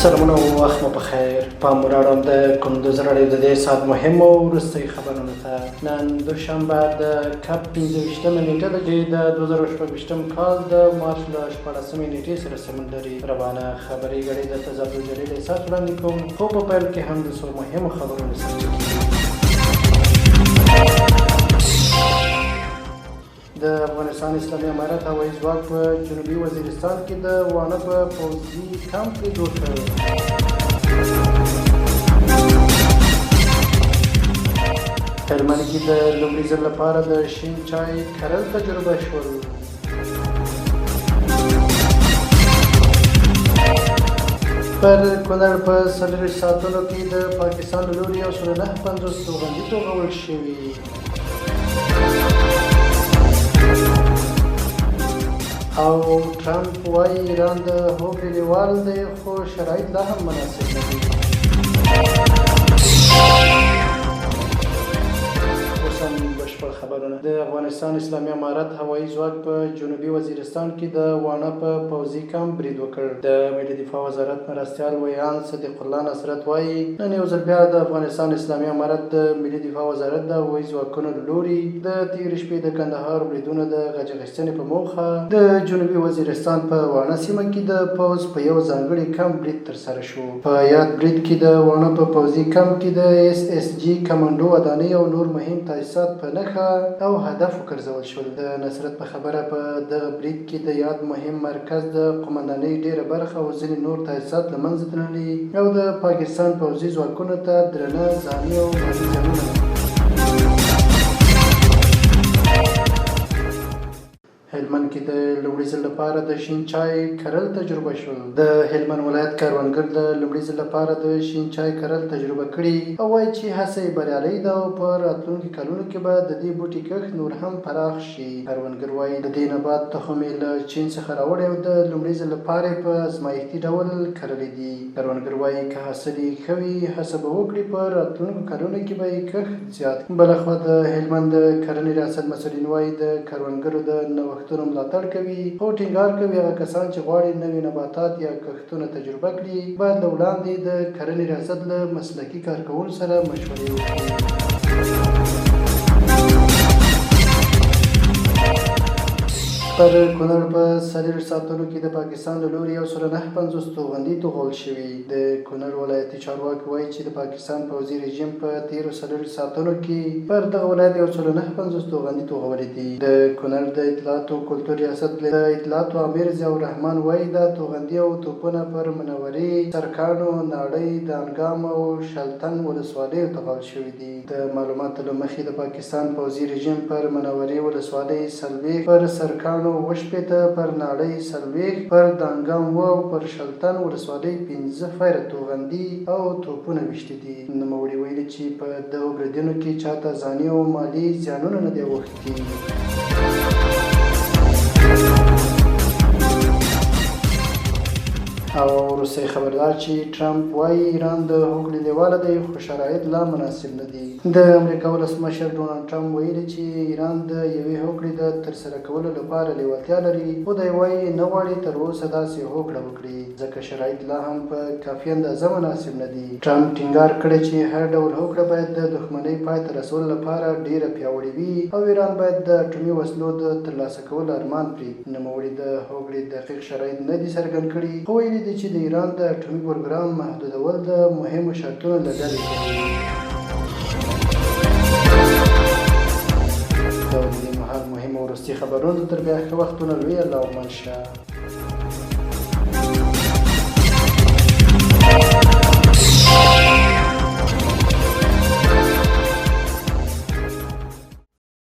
سلامونه او وخت مو بخیر. پام وراړم د کندوز راډیو د دې ساعت مهم او وروستۍ خبرونو ته. نن دوشنبه د کپ 25مه نیټه ده چې د 2024 کال د مارچ له 14مې نیټې سره سمون لري. روانه خبري غړي د تضاد جلیل احساس وړاندې کوم، خو په پیل کې هم د څو مهمو خبرونو سره د افغانستان اسلامي امارت هوایي ځواک په جنوبي وزیرستان کې د وانه په پوځي کمپ کې جوړ کړ. هلمند کې د لومړي ځل لپاره د شین چای کرل تجربه شول. پر کونړ په 40 ساعتونو کې د پاکستان له لوري 159 توغندي توغول شوي. او ټرمپ وایي ایران د هوکړې لیوال دی، خو شرایط لا هم مناسب نه دي. اوس هم بشپړ خبرونه. د افغانستان اسلامي امارت هوایي ځواک په جنوبي وزیرستان کې د وانه په پوځي کمپ برید وکړ. د ملي دفاع وزارت مرستیال ویان صدیق الله نصرت وایي نن یو ځل بیا د افغانستان اسلامي امارت د ملي دفاع وزارت د هوایي ځواکونو له لوري د تېرې شپې د کندهار بریدونو د غچ اخیستنې په موخه د جنوبي وزیرستان په وانه سیمه کې د پوځ په یو ځانګړي کمپ برید ترسره شو. په یاد برید کې د وانه په پوځي کمپ کې د SSG کمانډو ودانۍ او نور مهم تاسیسات په نښه او هدف وګرځول شول. د نصرت په خبره په دغه برید کې د یاد مهم مرکز د قومندانۍ ډیره برخه او ځینې نور تاسیسات له منځه تللي او د پاکستان پوځي ځواکونو ته درنه ځاني او مالي زیانونه. هلمند کې د لومړي ځل لپاره د شین چای کرل تجربه شول. د هلمند ولایت کروندګر د لومړي ځل لپاره د شین چای کرل تجربه کړي او وایي چې هڅه یې بریالۍ ده او په راتلونکي کلونو کې به د دې بوټي کښت نور هم پراخ شي. کروندګر وایي د دې نبات تخم یې له چین څخه راوړی او د لومړي ځل لپاره په ازمایښتي ډول کرلی دي. کروندګر وایي که حاصل یې ښه وي هڅه به وکړي په راتلونکو کلونو کې به یې کښت زیات. بلخوا د هلمند د کرنې ریاست مسؤلین وایي د کروندګرو د نوښتونو ملاتړ کوي خو ټینګار کوي هغه کسان چې غواړي نوي نباتات یا کښتونه تجربه کړي باید له وړاندې د کرنې ریاست له مسلکي کارکوونکو سره مشورې وکړي. پر کونړ په 40 ساعتونو کې د پاکستان له لوري 159 توغندي توغول شوي. د کونړ ولایتي چارواکي وایي چې د پاکستان پوځي رژیم په تېرو 40 ساعتونو کې پر دغه ولایت 159 توغندي توغولي دي. د کونړ د اطلاعات او کلتور ریاست د اطلاعات امیر ضیاء الرحمن وایي دا توغندي او توپونه پر منورې، سرکانو، ناړۍ، دانګام او شلتن ولسوالیو توغول شوي دي. د معلوماتو له مخې د پاکستان پوځي رژیم پر منورې ولسوالۍ 40، پر سرکانو 8، پر ناړۍ 40، پر دانګام او پر شلتن ولسوالۍ 15 فیره توغندي او توپونه ویشتي دي. نوموړي ویلي چې په دغو بریدونو کې چاته ځاني او مالي زیانونه نه دي اوښتي. او وروستی خبردار چې ټرمپ وایي ایران د هوکړې لیواله دی خو شرایط لا مناسب نه دي. د امریکا ولسمشر ډونالډ ټرمپ ویلي چې ایران د یوې هوکړې د ترسره کولو لپاره لیوالتیا لري خو دی وایي نه غواړي تر اوسه داسې هوکړه وکړي ځکه شرایط لا هم په کافي اندازه مناسب نه دي. ټرمپ ټینګار کړی چې هر ډول هوکړه باید د دښمنۍ پای ته رسولو لپاره ډیره پیاوړې وي او ایران باید د اټومي وسلو د ترلاسه کولو ارمان پرېږدي. نوموړي د هوکړې دقیق شرایط نه دي څرګند کړي خو ویلي دي چې د ایران د اټومي پروګرام محدودول د مهمو شرطونو له ډلې کوي. دا د دې مهال مهمو وروستي خبرونو تر بیا ښه وختونه لوی الله ومنشه.